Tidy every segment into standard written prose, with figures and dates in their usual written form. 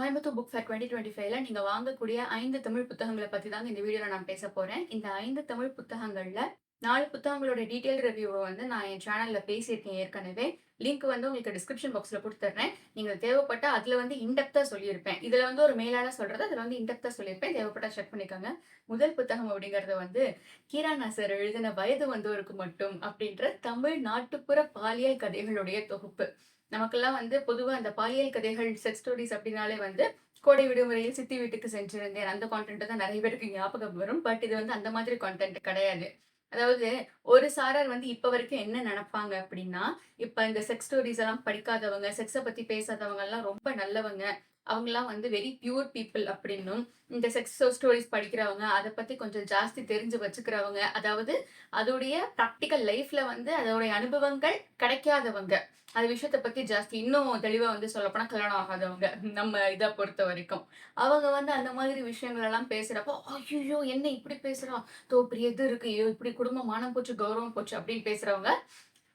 Coimbatore book fair 2025ல நீங்க வாங்கக்கூடிய 5 தமிழ் புத்தகங்கள பத்தி தாங்க இந்த வீடியோல நான் பேச போறேன். இந்த 5 தமிழ் புத்தகங்கள்ல 4 புத்தகங்களோட டீட்டெயில் ரிவ்யூவ வந்து நான் என் சேனல்ல பேசியிருக்கேன் ஏற்கனவே. லிங்க் வந்து உங்களுக்கு டிஸ்கிரிப்ஷன் பாக்ஸ்ல குடுத்துடுறேன். நீங்க தேவைப்பட்டா அதுல வந்து இன்டெப்த்தா சொல்லியிருப்பேன். இதுல வந்து ஒரு மேலாள சொல்றது, அதுல வந்து இன்டெப்த்தா சொல்லியிருப்பேன். தேவைப்பட்டா செக் பண்ணிக்கோங்க. முதல் புத்தகம் அப்படிங்கிறது வந்து கீரா நாசர் எழுதின வயது வந்தோருக்கு மட்டும் அப்படின்ற தமிழ் நாட்டுப்புற பாலியல் கதைகளுடைய தொகுப்பு. நமக்கெல்லாம் வந்து பொதுவா அந்த பாலியல் கதைகள், செக்ஸ் ஸ்டோரீஸ் அப்படின்னாலே வந்து கோடை விடுமுறையில் சித்தி வீட்டுக்கு சென்றிருந்தேன். அந்த கான்டென்ட் தான் நெறைய பேருக்கு ஞாபகம் வரும். பட் இது வந்து அந்த மாதிரி கான்டென்ட் கிடையாது. அதாவது ஒரு சாரார் வந்து இப்ப வரைக்கும் என்ன நெனப்பாங்க அப்படின்னா, இப்ப இந்த செக்ஸ் ஸ்டோரீஸ் எல்லாம் படிக்காதவங்க, செக்ஸ பத்தி பேசாதவங்கலாம் ரொம்ப நல்லவங்க. அவங்கலாம் வந்து வெரி பியூர் பீப்பிள் அப்படின்னும், இந்த செக்ஸ் ஸ்டோரீஸ் படிக்கிறவங்க, அத பத்தி கொஞ்சம் ஜாஸ்தி தெரிஞ்சு வச்சுக்கிறவங்க, அதாவது அதோடைய பிராக்டிகல் லைஃப்ல வந்து அதோடைய அனுபவங்கள் கிடைக்காதவங்க. அந்த விஷயத்த பத்தி ஜாஸ்தி இன்னும் தெளிவா வந்து சொல்லப்போனா கல்யாணம் ஆகாதவங்க. நம்ம இத பொறுத்தவரைக்கும். அவங்க வந்து அந்த மாதிரி விஷயங்கள் எல்லாம் பேசுறப்போ, "ஐய்யய்யோ! என்ன இப்படி பேசுறா? பெரிய இது இருக்கு. ஐயோ! இப்படி குடும்பம் மானம் போச்சு, கௌரவம் போச்சு" அப்படின்னு பேசுறவங்க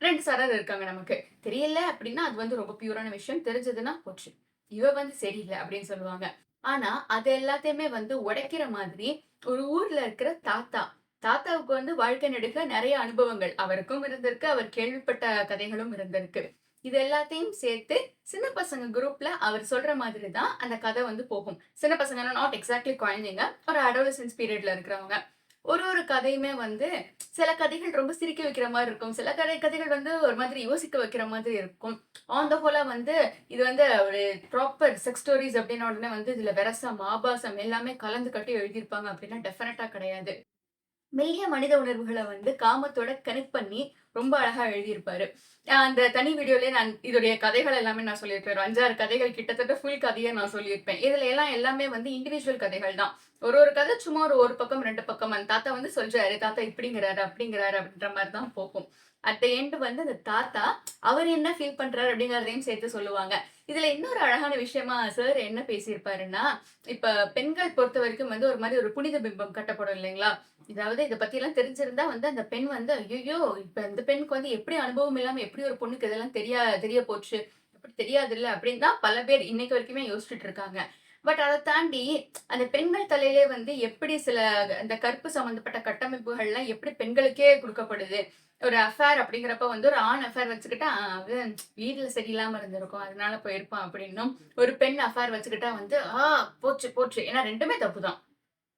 2 சாரார் இருக்காங்க நமக்கு. தெரியல அப்படின்னா, அது வந்து ரொம்ப பியூரான விஷயம். தெரிஞ்சதுன்னா போச்சு. இவ வந்து சரியில்ல அப்படின்னு சொல்லுவாங்க. ஆனா, அது எல்லாத்தையுமே வந்து உடைக்கிற மாதிரி ஒரு ஊர்ல இருக்கிற தாத்தா. தாத்தாவுக்கு வந்து வாழ்க்கை நெடுக நெறைய அனுபவங்கள். அவருக்கும் இருந்திருக்கு. அவர் கேள்விப்பட்ட கதைகளும் இருந்திருக்கு. இது எல்லாத்தையும் சேர்த்து சின்ன பசங்க குரூப்ல அவர் சொல்ற மாதிரி தான் அந்த கதை வந்து போகும். சின்ன பசங்கன்னா நாட் எக்ஸாக்ட்லி குழந்தைங்க. ஒரு அடாலசன்ஸ் பீரியட்ல இருக்கிறவங்க. ஒரு கதையுமே வந்து சில கதைகள் ரொம்ப சிரிக்க வைக்கிற மாரி இருக்கும். சில கதைகள் வந்து ஒரு மாதிரி யோசிக்க வைக்கிற மாதிரி இருக்கும். ஆன் த ஹோலா வந்து இது வந்து ஒரு ப்ராப்பர் செக்ஸ் ஸ்டோரீஸ் அப்டின்ன உடனே வந்து இதுல வெரசம், ஆபாசம் எல்லாமே கலந்து கட்டி எழுதியிருப்பாங்க அப்டின்னா டெஃபினட்டா கிடையாது. மெல்லிய மனித உணர்வுகள வந்து காமத்தோட கனெக்ட் பண்ணி ரொம்ப அழகா எழுதியிருப்பாரு. அந்த தனி வீடியோலயே நான் இதோடைய கதைகள் எல்லாமே நான் சொல்லியிருப்பேன். ஒரு 5, 6 கதைகள் கிட்டத்தட்ட ஃபுல் கதையா நான் சொல்லியிருப்பேன். இதுல எல்லாம் எல்லாமே வந்து இண்டிவிஜுவல் கதைகள் தான். ஒரு கதை சும்மா ஒரு பக்கம், 2 பக்கம். அந்த தாத்தா வந்து சொல்றாரு. தாத்தா இப்படிங்கிறாரு, அப்படிங்கிறாரு அப்படின்ற மாரி தான் போகும். அட் த எண்ட் வந்து அந்த தாத்தா அவர் என்ன ஃபீல் பண்றாரு அப்படிங்கிறதையும் சேர்த்து சொல்லுவாங்க. இதுல இன்னொரு அழகான விஷயமா சார் என்ன பேசியிருப்பாருன்னா, இப்ப பெண்கள் பொறுத்தவரைக்கும் வந்து ஒரு மாரி ஒரு புனித பிம்பம் கட்டப்படும் இல்லைங்களா? இதாவது இத பத்திலாம் தெரிஞ்சிருந்தா வந்து அந்த பெண் வந்து, "ஐய்யய்யோ! இப்ப இந்த பெண்ணுக்கு வந்து எப்படி அனுபவம் இல்லாம எப்படி ஒரு பொண்ணுக்கு இதெல்லாம் தெரிய போச்சு? எப்படி தெரியாதுல்ல?" அப்படின்னு தான் பல பேர் இன்னைக்கு வரைக்குமே யோசிச்சுட்டு இருக்காங்க. பட் அத தாண்டி அந்த பெண்கள் தலையிலே வந்து எப்படி சில அந்த கற்பு சம்மந்தப்பட்ட கட்டமைப்புகள்லாம் எப்படி பெண்களுக்கே குடுக்கப்படுது? ஒரு அஃபேர் அப்படிங்கிறப்ப வந்து ஒரு ஆண் அஃபேர் வச்சுக்கிட்டா, அது வீட்ல சரியில்லாம இருந்திருக்கும். அதனால போயிருப்பான் அப்படின்னும், ஒரு பெண் அஃபேர் வச்சுக்கிட்டா வந்து, போச்சு போச்சு. ஏன்னா 2மே தப்பு தான்.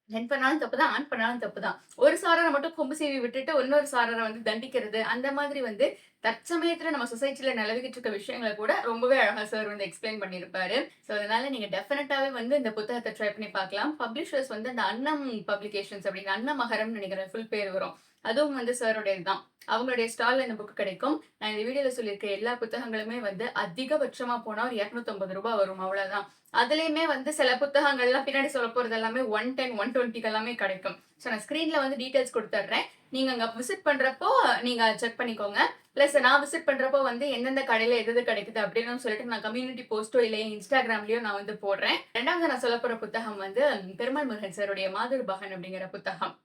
பெண் பண்ணாலும் தப்பு தான், ஆண் பண்ணாலும் தப்பு தான். ஒரு சாரார மட்டும் கொம்பு சீவி விட்டுட்டு, இன்னொரு சாரார வந்து தண்டிக்கிறது, அந்த மாதிரி வந்து தற்சமயத்துல நம்ம சொசைட்டில நிலவிக்கிட்டு இருக்க விஷயங்கள கூட ரொம்பவே அழகா சார் வந்து எக்ஸ்பிளைன் பண்ணியிருப்பாரு. ஸோ, அதனால நீங்க டெஃபினட்டாவே வந்து இந்த புத்தகத்த ட்ரை பண்ணி பார்க்கலாம். பப்ளிஷர்ஸ் வந்து அந்த அன்னம் பப்ளிகேஷன்ஸ் அப்படின்னு அன்னமகரம்னு நெனைக்கிறேன் ஃபுல் பேர் வரும். அதுவும் வந்து சாரோடையது தான். அவங்களுடைய ஸ்டால்ல இந்த புக் கிடைக்கும். நான் இந்த வீடியோல சொல்லியிருக்க எல்லா புத்தகங்களுமே வந்து அதிகபட்சமா போனா ஒரு ரூ. 250 வரும். அவ்வளவுதான். அதுலயுமே வந்து சில புத்தகங்கள்லாம் பின்னாடி சொல்லப்போறது எல்லாமே 110, 120க்கு எல்லாமே கிடைக்கும். ஸோ நான் ஸ்க்ரீன்ல வந்து டீட்டெயில்ஸ் குடுத்துடுறேன். நீங்க அங்க விசிட் பண்றப்போ நீங்க செக் பண்ணிக்கோங்க. பிளஸ் நான் விசிட் பண்றப்போ வந்து எந்தெந்த கடையில எது எது கிடைக்குது அப்படின்னு சொல்லிட்டு நான் கம்யூனிட்டி போஸ்ட்டோ இல்ல இன்ஸ்டாகிராம்லயோ நான் வந்து போடுறேன். 2வது நான் சொல்லப்போற புத்தகம் வந்து பெருமாள் முருகன் சாருடைய மாதுருபகன் அப்படிங்கிற புத்தகம்.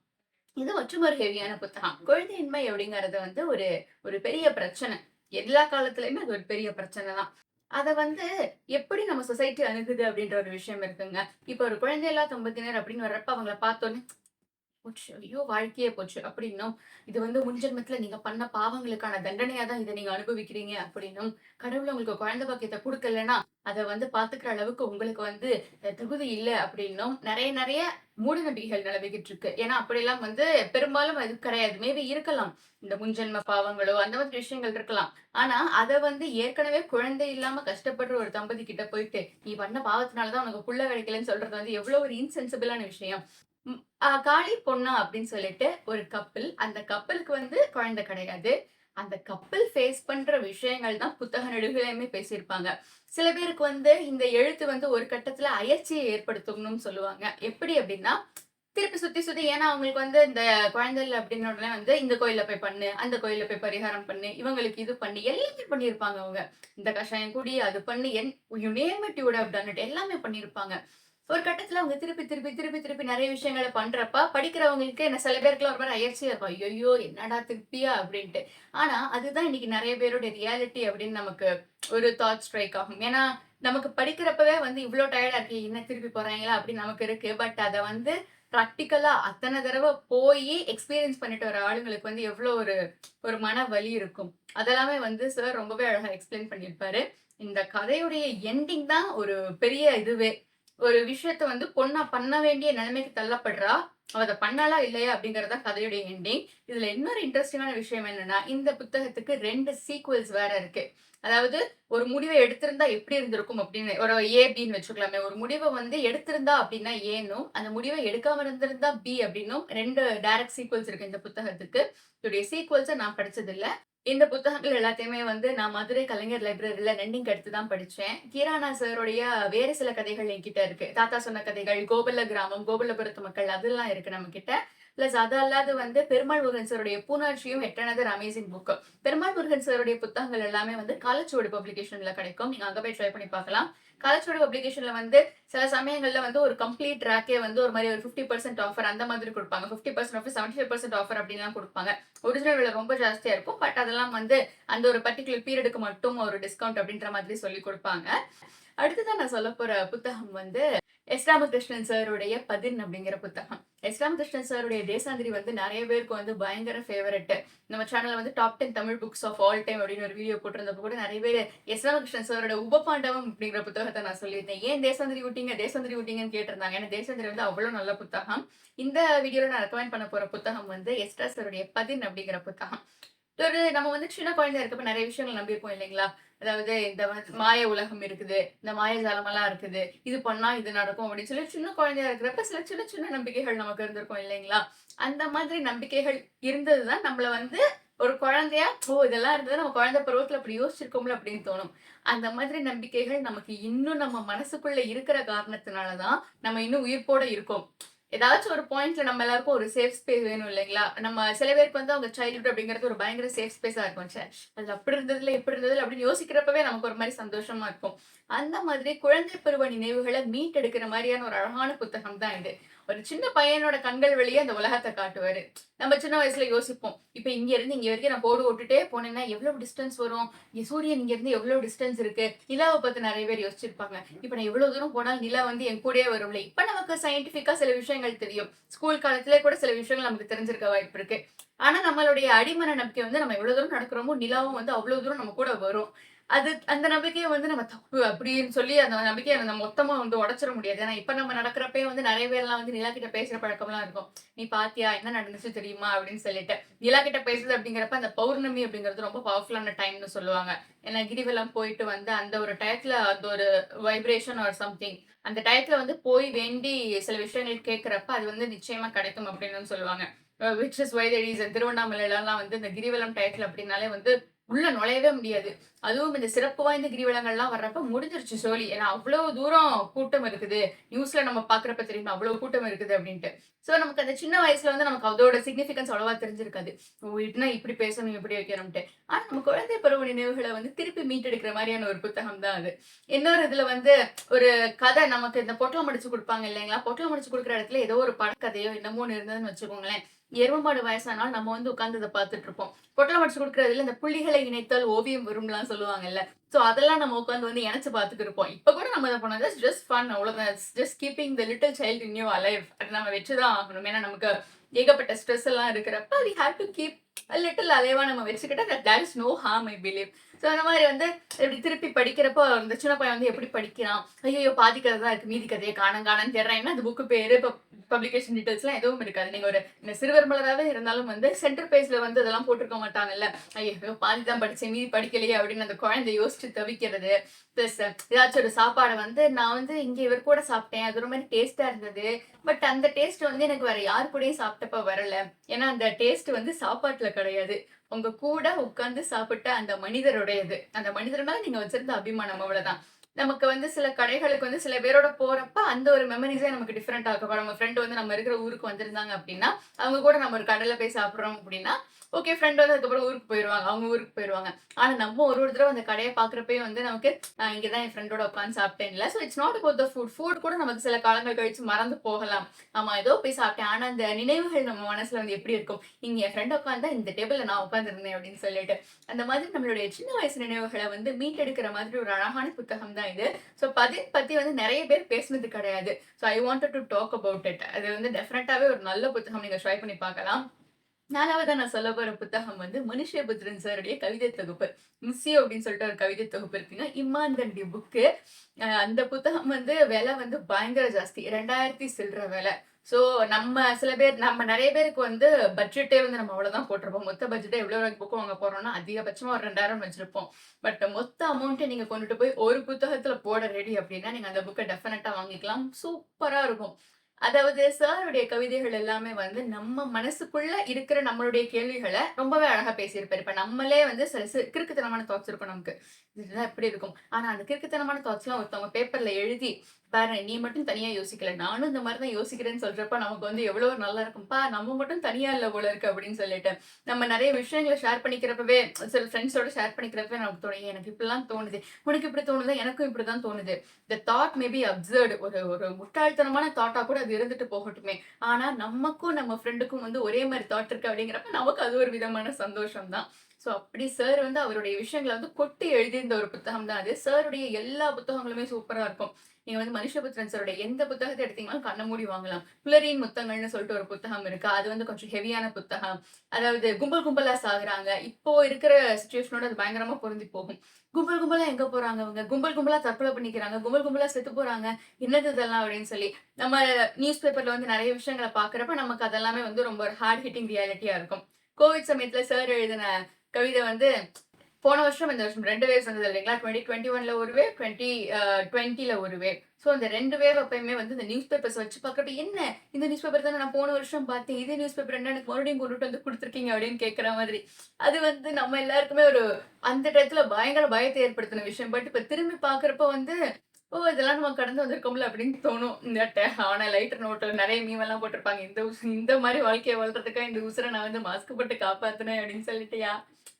இது மற்றும் ஒரு ஹெவியான புத்தகம். குழந்தையின்மை அப்படிங்கிறது வந்து ஒரு ஒரு பெரிய பிரச்சனை. எல்லா காலத்துலயுமே அது ஒரு பெரிய பிரச்சனை தான். அத வந்து எப்படி நம்ம சொசைட்டி அணுகுது அப்படின்ற ஒரு விஷயம் இருக்குங்க. இப்ப ஒரு குழந்தையில்லா தம்பதியினர் அப்படின்னு வர்றப்ப அவங்கள பார்த்தோனே போச்சு. ஐயோ! வாழ்க்கையே போச்சு அப்படின்னும், இது வந்து முன்ஜென்மத்துல நீங்க பண்ண பாவங்களுக்கான தண்டனையா தான் இத நீங்க அனுபவிக்கிறீங்க அப்படின்னும், கடவுள் உங்களுக்கு குழந்தை பாக்கியத்த குடுக்கலன்னா, அத வந்து பாத்துக்கிற அளவுக்கு உங்களுக்கு வந்து தகுதி இல்ல அப்படின்னும், நெறைய நெறைய மூட நம்பிக்கைகள் நிலவிக்கிட்டு இருக்கு. ஏன்னா அப்படிலாம் வந்து பெரும்பாலும் அது கிடையாது. மேபி இருக்கலாம். இந்த முன்ஜென்ம பாவங்களோ, அந்த மாதிரி விஷயங்கள் இருக்கலாம். ஆனா, அத வந்து ஏற்கனவே குழந்தை இல்லாம கஷ்டப்படுற ஒரு தம்பதி கிட்ட போயிட்டு, "நீ பண்ண பாவத்தினால தான் உனக்கு புள்ள கிடைக்கலன்னு" சொல்றது வந்து எவ்வளோ ஒரு இன்சென்சிபிளான விஷயம். ம். காளி, பொன்னா அப்படின்னு சொல்லிட்டு ஒரு கப்பிள். அந்த கப்பிளுக்கு வந்து குழந்தை கிடையாது. அந்த கப்பிள் ஃபேஸ் பண்ற விஷயங்கள் தான் புத்தக நெடுகிலுமே பேசியிருப்பாங்க. சில பேருக்கு வந்து இந்த எழுத்து வந்து ஒரு கட்டத்துல அயற்சியை ஏற்படுத்தும்னு சொல்லுவாங்க. எப்படி அப்படின்னா, திருப்பி சுத்தி சுத்தி ஏன்னா அவங்களுக்கு வந்து இந்த குழந்தை இல்ல அப்படின்ன உடனே வந்து இந்த கோயில்ல போய் பண்ணு, அந்த கோயில்ல போய் பரிகாரம் பண்ணு, இவங்களுக்கு இது பண்ணு, எல்லாமே பண்ணியிருப்பாங்க அவங்க. இந்த கஷாயம் குடி, அது பண்ணு, you name it you would have done it எல்லாமே பண்ணியிருப்பாங்க. ஒரு கட்டத்துல அவங்க திருப்பி நெறைய விஷயங்கள பண்றப்ப, படிக்கிறவங்களுக்கு என்ன சில பேருக்குலாம் ஒரு மாரி அயர்ச்சியா இருக்கும். "ஐய்யய்யோ! என்னடா திருப்பியா?" அப்படின்ட்டு. ஆனா, அதுதான் இன்னைக்கு நெறைய பேருடைய ரியாலிட்டி அப்படின்னு நமக்கு ஒரு தாட் ஸ்ட்ரைக் ஆகும். ஏன்னா, நமக்கு படிக்கிறப்பவே வந்து இவ்ளோ டயர்டா இருக்கு. என்ன திருப்பி போறாய்ங்களா? அப்படின்னு நமக்கு இருக்கு. பட் அத வந்து பிராக்டிகலா அத்தன தடவ போயி எக்ஸ்பீரியன்ஸ் பண்ணிட்டு வர ஆளுங்களுக்கு வந்து எவ்ளோ ஒரு ஒரு மன வலி இருக்கும். அதெல்லாமே வந்து சார் ரொம்பவே அழகா எக்ஸ்பிளைன் பண்ணியிருப்பாரு. இந்த கதையுடைய எண்டிங் தான் ஒரு பெரிய இதுவே. ஒரு விஷயத்த வந்து பொண்ணா பண்ண வேண்டிய நிலைமைக்கு தள்ளப்படுறா. அவ அத பண்ணாளா இல்லையா அப்படிங்கிறது தான் கதையுடைய எண்டிங். இதுல இன்னொரு இன்ட்ரஸ்டிங்கான விஷயம் என்னன்னா, இந்த புத்தகத்துக்கு 2 சீக்வல்ஸ் வேற இருக்கு. அதாவது ஒரு முடிவ எடுத்திருந்தா எப்படி இருந்திருக்கும் அப்படின்னு ஒரு ஏ, பின்னு வச்சுக்கலாமே. ஒரு முடிவ வந்து எடுத்திருந்தா அப்படின்னா ஏன்னும், அந்த முடிவ எடுக்காம இருந்திருந்தா பி அப்படின்னும் 2 டைரக்ட் சீக்வல்ஸ் இருக்கு இந்த புத்தகத்துக்கு. இதோடைய சீக்வல்ஸ நான் படிச்சதில்ல. இந்த புத்தகங்கள் எல்லாத்தையுமே வந்து நான் மதுரை கலைஞர் லைப்ரரில ரெண்டிங் எடுத்து தான் படிச்சேன். கீரானா சாருடைய வேறு சில கதைகள் என்கிட்ட இருக்கு. தாத்தா சொன்ன கதைகள், கோபல்ல கிராமம், கோபல்லபுரத்து மக்கள் அதெல்லாம் இருக்கு நம்மகிட்ட. பிளஸ் அது அல்லாது வந்து பெருமாள் முருகன் சாருடைய பூனாட்சியும் yet another amazing book. Perumal Murugan சாருடைய புத்தகங்கள் எல்லாமே வந்து காலச்சுவடு பப்ளிகேஷன்ல கிடைக்கும். நீங்க அங்க போய் ட்ரை பண்ணி பார்க்கலாம். காலச்சுவடு பப்ளிகேஷன்ல வந்து சில சமயங்கள்ல வந்து ஒரு கம்ப்ளீட் ரேக்கே வந்து ஒரு மாரி ஒரு 50% ஆஃபர் அந்த மாதிரி குடுப்பாங்க. 50% ஆஃபர், 75% ஆஃபர் அப்டின்லாம் குடுப்பாங்க. ஒரிஜினல் விலை ரொம்ப ஜாஸ்தியா இருக்கும். பட் அதெல்லாம் வந்து அந்த ஒரு பர்ட்டிகுலர் பீரியடுக்கு மட்டும் ஒரு டிஸ்கவுண்ட் அப்டின்ற மாதிரி சொல்லி குடுப்பாங்க. அடுத்ததா நான் சொல்லப் போற புத்தகம் வந்து எஸ். ராமகிருஷ்ணன் சாருடைய பதின் அப்படிங்கிற புத்தகம். எஸ். ராமகிருஷ்ணன் சாருடைய தேசாந்திரி வந்து நெறைய பேருக்கு வந்து பயங்கர ஃபேவரைட். நம்ம சேனல்ல வந்து top 10 Tamil books of all time அப்படின்னு ஒரு வீடியோ போட்டிருந்தப்போ கூட நெறைய பேர் எஸ். ராமகிருஷ்ணன் சாரோட உபபாண்டவம் அப்படிங்கிற புத்தகத்த நான் சொல்லியிருந்தேன். ஏன் தேசாந்திரி விட்டீங்க, தேசாந்திரி விட்டீங்கன்னு கேட்டிருந்தாங்க. ஏன்னா தேசாந்திரி வந்து அவ்வளோ நல்ல புத்தகம். இந்த வீடியோல நான் ரெக்கமெண்ட் பண்ண போற புத்தகம் வந்து எஸ்ரா சாருடைய பதின் அப்படிங்கிற புத்தகம். ஒரு நம்ம வந்து சின்ன குழந்தையா இருக்கப்ப நெறைய விஷயங்கள் நம்பியிருப்போம் இல்லைங்களா? அதாவது இந்த மாய உலகம் இருக்குது. இந்த மாயஜாலமெல்லாம் இருக்குது. இது பண்ணா இது நடக்கும் அப்படின்னு சொல்லி சின்ன குழந்தையா இருக்கிறப்ப சில சின்ன சின்ன நம்பிக்கைகள் நமக்கு இருந்திருக்கும் இல்லைங்களா? அந்த மாதிரி நம்பிக்கைகள் இருந்தது தான் நம்மள வந்து ஒரு குழந்தையா, ஓ! இதெல்லாம் இருந்தது நம்ம குழந்தை பருவத்துல அப்படி யோசிச்சிருக்கோம்ல அப்படின்னு தோணும். அந்த மாதிரி நம்பிக்கைகள் நமக்கு இன்னும் நம்ம மனசுக்குள்ள இருக்கிற காரணத்தினால தான் நம்ம இன்னும் உயிர்ப்போட இருக்கோம். ஏதாச்சும் ஒரு பாயிண்ட்ல நம்ம எல்லாருக்கும் ஒரு சேஃப் ஸ்பேஸ் வேணும் இல்லைங்களா? நம்ம சில பேருக்கு வந்து அவங்க சைல்ட்ஹுட் அப்படிங்கிறது ஒரு பயங்கர சேஃப் ஸ்பேஸா இருக்கும். ச்சே! அது அப்படி இருந்ததுல, இப்படி இருந்ததுல அப்படின்னு யோசிக்கிறப்பவே நமக்கு ஒரு மாரி சந்தோஷமா இருக்கும். அந்த மாதிரி குழந்தை பருவ நினைவுகள மீட்டெடுக்கிற மாரியான ஒரு அழகான புத்தகம் தான் இது. ஒரு சின்ன பையனோட கண்கள் வழியா அந்த உலகத்த காட்டுவாரு. நம்ம சின்ன வயசுல யோசிப்போம். இப்ப இங்க இருந்து இங்க வரைக்கும் நான் கோடு போட்டுட்டே போனேன்னா எவ்வளவு டிஸ்டன்ஸ் வரும்? இங்க சூரியன் இங்க இருந்து எவ்வளவு டிஸ்டன்ஸ் இருக்கு? நிலாவ பத்தி நெறைய பேர் யோசிச்சிருப்பாங்க. இப்ப நான் எவ்வளவு தூரம் போனாலும் நிலா வந்து என் கூடயே வரும்ல. இப்ப நமக்கு சயின்டிஃபிக்கா சில விஷயங்கள் தெரியும். ஸ்கூல் காலத்திலே கூட சில விஷயங்கள் நமக்கு தெரிஞ்சிருக்க வாய்ப்பு இருக்கு. ஆனா நம்மளுடைய அடிமன நம்பிக்கை வந்து நம்ம எவ்வளவு தூரம் நடக்கிறோமோ, நிலாவும் வந்து அவ்வளவு தூரம் நம்ம கூட வரும். அது அந்த நம்பிக்கைய வந்து நம்ம தப்பு அப்படின்னு சொல்லி அந்த நம்பிக்கைய நம்ம மொத்தமா வந்து உடைச்சிட முடியாது. ஏன்னா இப்ப நம்ம நடக்கிறப்பயே வந்து நெறைய பேர்லாம் வந்து நிலா கிட்ட பேசுற பழக்கம்லாம் இருக்கும். "நீ பார்த்தியா? என்ன நடந்துச்சு தெரியுமா?" அப்படின்னு சொல்லிட்டு. நிலா கிட்ட பேசுறது அப்படிங்கிறப்ப அந்த பௌர்ணமி அப்படிங்கிறது ரொம்ப பவர்ஃபுல்லான டைம்னு சொல்லுவாங்க. ஏன்னா கிரிவலம் போயிட்டு வந்து அந்த ஒரு டயத்துல அந்த ஒரு வைப்ரேஷன் ஆர் சம்திங் அந்த டயத்துல வந்து போய் வேண்டி சில விஷயங்கள் கேட்கிறப்ப அது வந்து நிச்சயமா கிடைக்கும் அப்படின்னு சொல்லுவாங்க. Which is why the reason திருவண்ணாமலையிலலாம் வந்து இந்த கிரிவலம் டயத்துல அப்படின்னாலே வந்து உள்ள நுழையவே முடியாது. அதுவும் இந்த சிறப்பு வாய்ந்த கிரிவலங்கள்லாம் வர்றப்ப முடிஞ்சிருச்சு சோலி. ஏன்னா அவ்ளோ தூரம் கூட்டம் இருக்குது. நியூஸ்ல நம்ம பார்க்குறப்ப தெரியுமா அவ்ளோ கூட்டம் இருக்குது அப்டின்ட்டு. சோ நமக்கு அந்த சின்ன வயசுல வந்து நமக்கு அதோட சிக்னிஃபிகன்ஸ் அவ்வளவா தெரிஞ்சிருக்காது. ஓ! இதுனா இப்படி பேசணும், இப்படி வைக்கணும்ட்டு. ஆனா நம்ம குழந்தை பருவ நினைவுகள வந்து திருப்பி மீட்டெடுக்கிற மாரியான ஒரு புத்தகம் தான் அது. இன்னொரு இதுல வந்து ஒரு கதை நமக்கு இந்த பொட்டலம் அடிச்சு குடுப்பாங்க இல்லைங்களா? பொட்டலம் அடிச்சு குடுக்குற இடத்துல ஏதோ ஒரு படக்கதையோ என்னமோ ஒண்ணு இருந்ததுன்னு வச்சுக்கோங்களேன். எரும மாடு வயசானாலும் நம்ம வந்து உட்கார்ந்து இத பார்த்துட்டு இருப்போம். பொட்டலம் அடிச்சு குடுக்குறதுல இந்த புள்ளிகளை இணைத்தால் ஓவியம் வரும்லாம் சொல்லுவாங்கல்ல. சோ அதெல்லாம் நம்ம உட்கார்ந்து வந்து இணைச்சு பார்த்துட்டு இருப்போம். இப்ப கூட நம்ம இத பண்ணோம். ஜஸ்ட் ஃபன் அவ்வளவுதான். Just keeping the little child in you alive. அது நம்ம வச்சு தான் ஆகணும். ஏன்னா நமக்கு ஏகப்பட்ட ஸ்ட்ரெஸ் எல்லாம் இருக்கிறப்ப we have to keep a little அலைவா நம்ம வச்சுக்கிட்டா there is no harm I believe. So அந்த மாரி வந்து இப்படி திருப்பி படிக்கிறப்போ அந்த சின்ன பையன் வந்து எப்படி படிக்கிறான்? ஐயய்யோ! பாதி கதை தான் இருக்கு. மீதி கதைய காணோம் தேடுறான். என்ன அந்த புக் பேரு, பப்ளிகேஷன் டீட்டெயில்ஸ்லாம் எதுவும் இருக்காது. நீங்க ஒரு இந்த சிறுவர் மலராவே இருந்தாலும் வந்து சென்டர் பேஜ்ல வந்து அதெல்லாம் போட்டிருக்க மாட்டாங்கல்ல. ஐயோ! பாதி தான் படிச்சேன். மீதி படிக்கலையே அப்படின்னு அந்த குழந்தை யோசிச்சு தவிக்கிறது. பிளஸ் ஏதாச்சும் ஒரு சாப்பாட வந்து நான் வந்து இங்க இவர் கூட சாப்பிட்டேன். அது ஒரு மாரி டேஸ்ட்டா இருந்தது. பட் அந்த டேஸ்ட் வந்து எனக்கு வேற யார் கூடயும் சாப்பிட்டப்ப வரல. ஏன்னா அந்த டேஸ்ட் வந்து சாப்பாட்டுல கிடையாது. உங்க கூட உட்கார்ந்து சாப்பிட்ட அந்த மனிதருடையது. அந்த மனிதர் மேல நீங்க வச்சிருந்த அபிமானம் அவ்வளவுதான். நமக்கு வந்து சில கடைகளுக்கு வந்து சில பேரோட போறப்ப அந்த ஒரு மெமரீஸே நமக்கு டிஃபரெண்டா இருக்கும். இப்ப நம்ம ஃப்ரெண்ட் வந்து நம்ம இருக்கிற ஊருக்கு வந்திருந்தாங்க அப்படின்னா, அவங்க கூட நம்ம ஒரு கடையில போய் சாப்பிடுறோம் அப்படின்னா, ஓகே ஃப்ரெண்ட் வந்து அதுக்கப்புறம் ஊருக்கு போயிருவாங்க. அவங்க ஊருக்கு போயிருவாங்க. ஆனா நம்ம ஒரு ஒரு தடவ அந்த கடைய பார்க்கிறப்பயே வந்து நமக்கு நான் இங்க தான் என் ஃப்ரெண்டோட உட்கார்ந்து சாப்பிட்டேன்ல. So it's not about the food. Food கூட நமக்கு சில காலங்கள் கழிச்சு மறந்து போகலாம். ஆமா ஏதோ போய் சாப்பிட்டேன். ஆனா அந்த நினைவுகள் நம்ம மனசுல வந்து எப்படி இருக்கும்? இங்க என் ஃப்ரெண்ட் உட்கார்ந்தா இந்த டேபிள்ல நான் உட்கார்ந்திருந்தேன் அப்படின்னு சொல்லிட்டு. அந்த மாதிரி நம்மளுடைய சின்ன வயசு நினைவுகள வந்து மீட்டெடுக்கிற மாதிரி ஒரு அழகான புத்தகம் தான் தான் இது. ஸோ பதின் பத்தி வந்து நெறைய பேர் பேசினது கிடையாது. So I wanted to talk about it. அது வந்து டெஃபினட்டாவே ஒரு நல்ல புத்தகம். நீங்க ட்ரை பண்ணி பார்க்கலாம். 4வதா நான் சொல்லப் போற புத்தகம் வந்து மனுஷ்யபுத்திரன் சாருடைய கவிதை தொகுப்பு. மிஸ் யூ அப்படின்னு சொல்லிட்டு ஒரு கவிதை தொகுப்பு இருக்குங்க. இம்மாந்தண்டி புக்கு. அந்த புத்தகம் வந்து விலை வந்து பயங்கர ஜாஸ்தி. 2000 சில்ற விலை. ஸோ நம்ம நெறைய பேருக்கு வந்து பட்ஜெட்டே வந்து நம்ம அவ்வளோதான் போட்டிருப்போம். மொத்த பட்ஜெட்டே எவ்வளோ ரூபாய்க்கு புக் வாங்க போறோம்னா, அதிகபட்சமா ஒரு 2000 வச்சிருப்போம். பட் மொத்த அமௌண்ட்ட நீங்க கொண்டுட்டு போய் ஒரு புத்தகத்துல போட ரெடி அப்படின்னா, நீங்க அந்த புக்க டெஃபினட்டா வாங்கிக்கலாம். சூப்பரா இருக்கும். அதாவது சாருடைய கவிதைகள் எல்லாமே வந்து நம்ம மனசுக்குள்ள இருக்கிற நம்மளுடைய கேள்விகள ரொம்பவே அழகா பேசியிருப்பாரு. இப்ப நம்மளே வந்து சில கிறுக்குத்தனமான தாட்ஸ் இருக்கும் நமக்கு. இதுதான் இப்படி இருக்கும். ஆனா அந்த கிறுக்குத்தனமான தாட்ஸ்லாம் ஒருத்தவங்க பேப்பர்ல எழுதி, "பாரு நீ மட்டும் தனியா யோசிக்கல. நானும் இந்த மாரி தான் யோசிக்கிறேன்னு" சொல்றப்ப நமக்கு வந்து எவ்வளோ நல்லா இருக்கும்பா! நம்ம மட்டும் தனியா இல்ல போல இருக்கு அப்படின்னு சொல்லிட்டு. நம்ம நெறைய விஷயங்கள ஷேர் பண்ணிக்கிறப்பவே சில ஃப்ரெண்ட்ஸோட ஷேர் பண்ணிக்கிறப்பவே நமக்கு தோணும். "எனக்கு இப்படிலாம் தோணுது. உனக்கு இப்படி தோணுதா? எனக்கும் இப்படிதான் தோணுது." The thought may be absurd. ஒரு ஒரு முட்டாள்தனமான தாட்டா கூட அது இருந்துட்டு போகட்டுமே. ஆனா, நமக்கும் நம்ம ஃப்ரெண்டுக்கும் வந்து ஒரே மாரி தாட் இருக்கு அப்படிங்கிறப்ப, நமக்கு அது ஒரு விதமான சந்தோஷம் தான். ஸோ, அப்படி சார் வந்து அவருடைய விஷயங்கள வந்து கொட்டி எழுதியிருந்த ஒரு புத்தகம் தான் அது. சாருடைய எல்லா புத்தகங்களுமே சூப்பரா இருக்கும். நீங்க வந்து மனுஷபுத்திரன் சாருடைய எந்த புத்தகத்த எடுத்தீங்கனாலும் கண்ண மூடி வாங்கலாம். புலரியின் முத்தங்கள்னு சொல்லிட்டு ஒரு புத்தகம் இருக்கு. அது வந்து கொஞ்சம் ஹெவியான புத்தகம். அதாவது கும்பல் கும்பலா சாகுறாங்க. இப்போ இருக்கிற சிச்சுவேஷனோட அது பயங்கரமா பொருந்தி போகும். கும்பல் கும்பலா எங்க போறாங்க அவங்க? கும்பல் கும்பலா தற்கொலை பண்ணிக்கிறாங்க. கும்பல் கும்பலா செத்து போறாங்க. என்னது இதெல்லாம் அப்படின்னு சொல்லி. நம்ம நியூஸ் பேப்பர்ல வந்து நெறைய விஷயங்கள பார்க்கிறப்ப, நமக்கு அதெல்லாமே வந்து ரொம்ப ஒரு ஹார்ட் ஹிட்டிங் ரியாலிட்டியா இருக்கும். கோவிட் சமயத்துல சார் எழுதின கவிதை வந்து போன வருஷம், இந்த வருஷம் 2 வேவ்ஸ் வந்தது இல்லைங்களா? 2021ல ஒரு வேவ், 2020ல ஒரு வேவ். ஸோ அந்த 2 வேவ் அப்பயுமே வந்து இந்த நியூஸ் பேப்பர்ஸ் வச்சு பார்க்கிறப்ப, "என்ன இந்த நியூஸ் பேப்பர் தானே நான் போன வருஷம் பார்த்தேன். இதே நியூஸ் பேப்பர் என்ன எனக்கு மறுபடியும் கொண்டுட்டு வந்து குடுத்துருக்கீங்க" அப்படின்னு கேட்கிற மாதிரி. அது வந்து நம்ம எல்லாருக்குமே ஒரு அந்த டயத்துல பயங்கர பயத்த ஏற்படுத்தின விஷயம். பட் இப்ப திரும்பி பார்க்கிறப்ப வந்து, "ஓ! இதெல்லாம் நம்ம கடந்து வந்திருக்கோம்ல" அப்படின்னு தோணும். இந்த ஆனா லைட்டர் நோட்ல நெறைய மீமெல்லாம் போட்டிருப்பாங்க. இந்த மாரி வாழ்க்கைய வாழ்றதுக்கா இந்த உசுர நான் வந்து மாஸ்க் போட்டு காப்பாத்துனேன் அப்படின்னு சொல்லிட்டியா?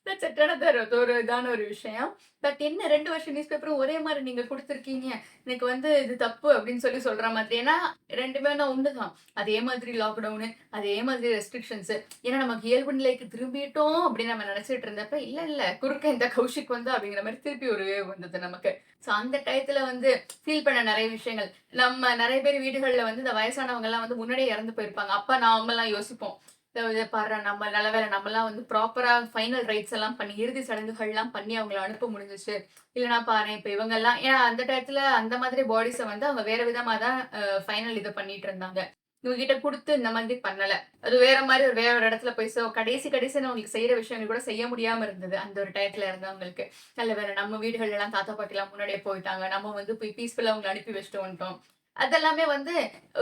That's it. அது ஒரு இதான ஒரு விஷயம். பட் என்ன 2 வருஷம் நியூஸ் பேப்பரும் ஒரே மாரி நீங்க குடுத்துருக்கீங்க. எனக்கு வந்து இது தப்பு அப்படின்னு சொல்லி சொல்ற மாதிரி. ஏன்னா 2மே ஆனா ஒண்ணுதான். அதே மாதிரி லாக்டவுனு, அதே மாதிரி ரெஸ்ட்ரிக்ஷன்ஸ். ஏன்னா நமக்கு இயல்பு நிலைக்கு திரும்பிட்டோம் அப்படின்னு நம்ம நெனச்சுட்டு இருந்தப்ப, இல்ல இல்ல குறுக்க இந்த கௌஷிக் வந்தா அப்படிங்கிற மாரி திருப்பி ஒரு வேவ் வந்தது நமக்கு. ஸோ அந்த டயத்துல வந்து ஃபீல் பண்ண நெறைய விஷயங்கள். நம்ம நெறைய பேர் வீடுகள்ல வந்து இந்த வயசானவங்கலாம் வந்து முன்னாடியே இறந்து போயிருப்பாங்க. அப்ப நாமலாம் யோசிப்போம். பார்றா நம்ம நல்ல வேளை நம்மலாம் வந்து ப்ராப்பரா ஃபைனல் ரைட்ஸ் எல்லாம் பண்ணி, இறுதி சடங்குகள்லாம் பண்ணி அவங்கள அனுப்ப முடிஞ்சுச்சு. இல்லன்னா பாரேன், இப்ப இவங்கலாம் ஏன்னா அந்த டயத்துல அந்த மாதிரி பாடிஸ வந்து அவங்க வேற விதமா தான் ஃபைனல் இத பண்ணிட்டு இருந்தாங்க. இவங்க கிட்ட குடுத்து இந்த மாதிரி பண்ணல. அது வேற ஒரு இடத்துல போய் கடைசின்னு அவங்களுக்கு செய்ற விஷயங்கள் கூட செய்ய முடியாம இருந்தது. அந்த ஒரு டயத்துல இருந்தவங்களுக்கு. நல்ல வேளை நம்ம வீடுகள்லாம் தாத்தா, பாட்டிலாம் முன்னாடியே போயிட்டாங்க. நம்ம வந்து போய் பீஸ்ஃபுல்லா அவங்கள அனுப்பி வச்சுட்டு வந்துட்டோம். அதெல்லாமே வந்து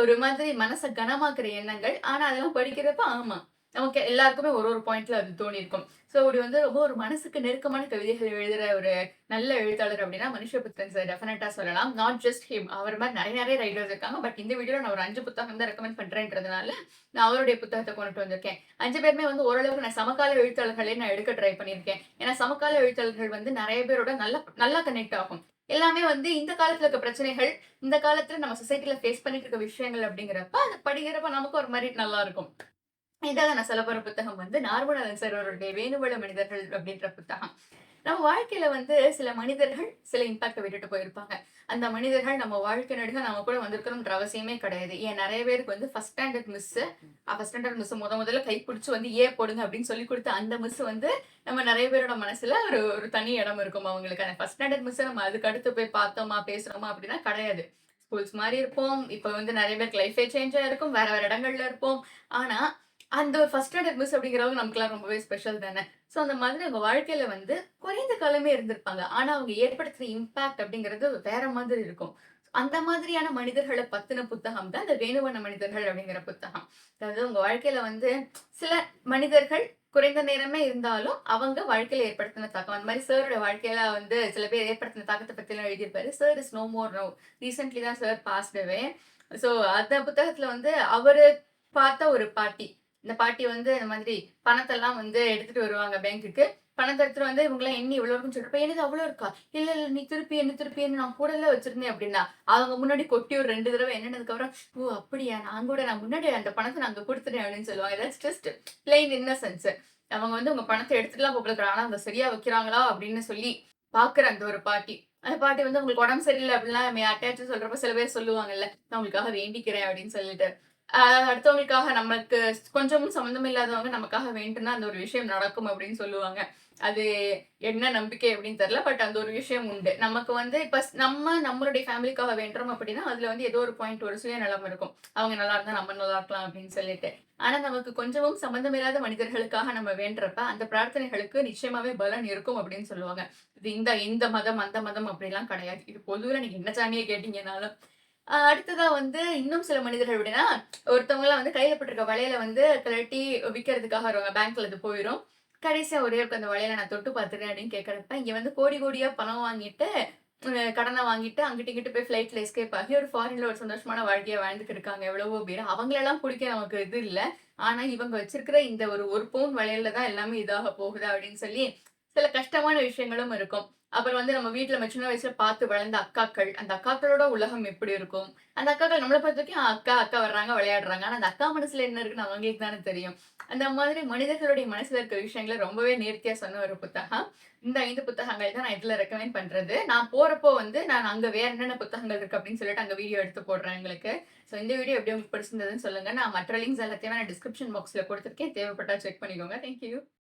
ஒரு மாதிரி மனச கனமாக்குற எண்ணங்கள். ஆனா அதெல்லாம் படிக்கிறப்ப ஆமா. நமக்கு எல்லாருக்குமே ஒரு ஒரு பாயிண்ட்ல அது தோணியிருக்கும். ஸோ இவரு வந்து ரொம்ப ஒரு மனசுக்கு நெருக்கமான கவிதைகள் எழுதுற ஒரு நல்ல எழுத்தாளர் அப்டின்னா மனிஷபுத்திரன் சார் டெஃபினட்டா சொல்லலாம். Not just him. அவர் மாரி நெறைய ரைட்டர்ஸ் இருக்காங்க. பட் இந்த வீடியோல நான் ஒரு 5 புத்தகம் தான் ரெக்கமெண்ட் பண்றேன்றதுனால, நான் அவருடைய புத்தகத்த கொண்டுட்டு வந்திருக்கேன். 5 பேருமே வந்து ஓரளவுக்கு நான் சமகால எழுத்தாளர்களே நான் எடுக்க ட்ரை பண்ணியிருக்கேன். ஏன்னா சமகால எழுத்தாளர்கள் வந்து நெறைய பேரோட நல்லா கனெக்ட் ஆகும். எல்லாமே வந்து இந்த காலத்துல இருக்க பிரச்சனைகள், இந்த காலத்துல நம்ம சொசைட்டில ஃபேஸ் பண்ணிட்டு இருக்க விஷயங்கள் அப்படிங்கிறப்ப, அத படிக்கிறப்ப நமக்கு ஒரு மாரி நல்லா இருக்கும். இதாக நான் சொல்லப்போற புத்தகம் வந்து நார்மலன் சார் அவருடைய "வேணுவள மனிதர்கள்" அப்படின்ற புத்தகம். நம்ம வாழ்க்கையில வந்து சில மனிதர்கள் சில இம்பாக்ட்ட விட்டுட்டு போயிருப்பாங்க. அந்த மனிதர்கள் நம்ம வாழ்க்கை நெடுக நம்ம கூட வந்திருக்கணும்ன்ற அவசியமே கிடையாது. ஏன் நெறைய பேருக்கு வந்து ஃபர்ஸ்ட் ஸ்டாண்டர்ட் மிஸ் முதல்ல கைப்பிடிச்சு வந்து "ஏ போடுங்க" அப்படின்னு சொல்லிக் குடுத்த அந்த மிஸ் வந்து நம்ம நெறைய பேரோட மனசுல ஒரு ஒரு தனி இடம் இருக்கும் அவங்களுக்கு. அந்த ஃபர்ஸ்ட் ஸ்டாண்டர்ட் மிஸ்ஸ நம்ம அதுக்கு அடுத்து போய் பார்த்தோமா, பேசுறோமா அப்படின்னா கிடையாது. ஸ்கூல்ஸ் மாறி இருப்போம். இப்ப வந்து நெறைய பேருக்கு லைஃபே சேஞ்ச் ஆயிருக்கும். வேற வேற இடங்கள்ல இருப்போம். ஆனா அந்த ஒரு ஃபர்ஸ்ட் ஸ்டாண்டர்ட் மிஸ் அப்படிங்கிறவங்க நமக்கெல்லாம் ரொம்பவே ஸ்பெஷல் தானே. ஸோ அந்த மாதிரி அவங்க வாழ்க்கையில வந்து குறைந்த காலமே இருந்திருப்பாங்க. ஆனா அவங்க ஏற்படுத்தின இம்பாக்ட் அப்படிங்கிறது வேற மாதிரி இருக்கும். அந்த மாதிரியான மனிதர்கள பத்தின புத்தகம் தான் இந்த "வேணுவன மனிதர்கள்" அப்படிங்கிற புத்தகம். அதாவது உங்க வாழ்க்கையில வந்து சில மனிதர்கள் குறைந்த நேரமே இருந்தாலும், அவங்க வாழ்க்கையில ஏற்படுத்தின தாக்கம். அந்த மாரி சாரோட வாழ்க்கையில வந்து சில பேர் ஏற்படுத்தின தாக்கத்த பத்திலாம் எழுதியிருப்பாரு. "Sir is no more now." Recently தான் சார் பாஸ்ட் அவே. ஸோ அந்த புத்தகத்துல வந்து அவரு பார்த்த ஒரு பாட்டி. இந்த பாட்டி வந்து இந்த மாதிரி பணத்தெல்லாம் வந்து எடுத்துட்டு வருவாங்க பேங்க்குக்கு. பணத்த எடுத்துட்டு வந்து இவங்கலாம் எண்ணி இவ்வளோ இருக்குன்னு சொல்றப்ப, "என்னது அவ்வளோ இருக்கா? இல்ல, இல்ல நீ திருப்பி எண்ணு, திருப்பி எண்ணு. நான் கூடல்ல வச்சிருந்தேன்" அப்படின்னா. அவங்க முன்னாடி கொட்டி ஒரு 2 தடவ எண்ணுனதுக்கப்புறம், "ஓ! அப்படியா? நான் முன்னாடி அந்த பணத்த நான் அங்க குடுத்துட்டேன்" அப்படின்னு சொல்லுவாங்க. That's just plain innocence. அவங்க வந்து உங்க பணத்த எடுத்துட்டுலாம் போகல. ஆனா அவங்க சரியா வைக்கிறாங்களா அப்படின்னு சொல்லி பார்க்குற அந்த ஒரு பாட்டி. அந்த பாட்டி வந்து உங்களுக்கு உடம்பு சரியில்ல அப்படிலாம் நம்ம யார்ட்டயாச்சும் சொல்றப்ப சில பேர் சொல்லுவாங்கல்ல, "நான் உங்களுக்காக வேண்டிக்கிறேன்" அப்படின்னு சொல்லிட்டு. அடுத்தவங்களுக்காக நமக்கு கொஞ்சமும் சம்மந்தம் இல்லாதவங்க நமக்காக வேண்டுனா அந்த ஒரு விஷயம் நடக்கும் அப்படின்னு சொல்லுவாங்க. அது என்ன நம்பிக்கை அப்படின்னு தெரியல. பட் அந்த ஒரு விஷயம் உண்டு. நமக்கு வந்து இப்ப நம்ம நம்மளுடைய ஃபேமிலிக்காக வேண்டுறோம் அப்படின்னா, அதுல வந்து ஏதோ ஒரு பாயிண்ட் ஒரு சுயநலம் இருக்கும். அவங்க நல்லா இருந்தா நம்ம நல்லா இருக்கலாம் அப்படின்னு சொல்லிட்டு. ஆனா நமக்கு கொஞ்சமும் சம்மந்தமில்லாத மனிதர்களுக்காக நம்ம வேண்டுறப்ப, அந்த பிரார்த்தனைகளுக்கு நிச்சயமாவே பலன் இருக்கும் அப்படின்னு சொல்லுவாங்க. இது இந்த மதம், அந்த மதம் அப்படிலாம் கிடையாது. இது பொதுவுல நீங்க என்ன சாமிய கேட்டீங்கனாலும். அடுத்ததா வந்து இன்னும் சில மனிதர்கள் எப்படின்னா, ஒருத்தவங்கலாம் வந்து கையில போட்டிருக்க வளையல வந்து கழட்டி விக்கிறதுக்காக வருவாங்க. பேங்க்ல அது போயிரும். கடைசியா ஒரே ஒருக்க அந்த வளையல நான் தொட்டு பார்த்துக்கிறேன் அப்படின்னு கேட்கிறப்ப, இங்க வந்து கோடி கோடியா பணம் வாங்கிட்டு, கடன வாங்கிட்டு அங்கிட்டு இங்கிட்டு போய் ஃப்ளைட்ல எஸ்கேப் ஆகி ஒரு ஃபாரின்ல ஒரு சந்தோஷமான வாழ்க்கைய வாழ்ந்துட்டு இருக்காங்க எவ்வளவோ பேரு. அவங்களெல்லாம் புடிக்க நமக்கு இது இல்ல. ஆனா இவங்க வச்சிருக்கிற இந்த ஒரு 1 பவுன் வளையல்ல தான் எல்லாமே இதாக போகுது அப்படின்னு சொல்லி, சில கஷ்டமான விஷயங்களும் இருக்கும். அப்புறம் வந்து நம்ம வீட்ல நம்ம சின்ன வயசுல பார்த்து வளர்ந்த அக்காக்கள், அந்த அக்காக்களோட உலகம் எப்படி இருக்கும்? அந்த அக்காக்கள் நம்மள பொறுத்தவரைக்கும் அக்கா, அக்கா வர்றாங்க, விளையாடுறாங்க. ஆனா அந்த அக்கா மனசுல என்ன இருக்குன்னு அவங்களுக்கு தானே தெரியும். அந்த மாதிரி மனிதர்களுடைய மனசுல இருக்கிற விஷயங்கள ரொம்பவே நேர்த்தியா சொன்ன ஒரு புத்தகம். இந்த 5 புத்தகங்கள் தான் நான் இதுல ரெக்கமெண்ட் பண்றது. நான் போறப்போ வந்து நான் அங்க வேற என்னென்ன புத்தகங்கள் இருக்கு அப்படின்னு சொல்லிட்டு அங்க வீடியோ எடுத்து போடுறேன் உங்களுக்கு. ஸோ இந்த வீடியோ எப்படி உங்களுக்கு பிடிச்சிருந்ததுன்னு சொல்லுங்க. நான் மற்ற லிங்க்ஸ் எல்லாத்தையுமே நான் டிஸ்கிரிப்ஷன் பாக்ஸ்ல குடுத்துருக்கேன். தேவைப்பட்டா செக் பண்ணிக்கோங்க. Thank you.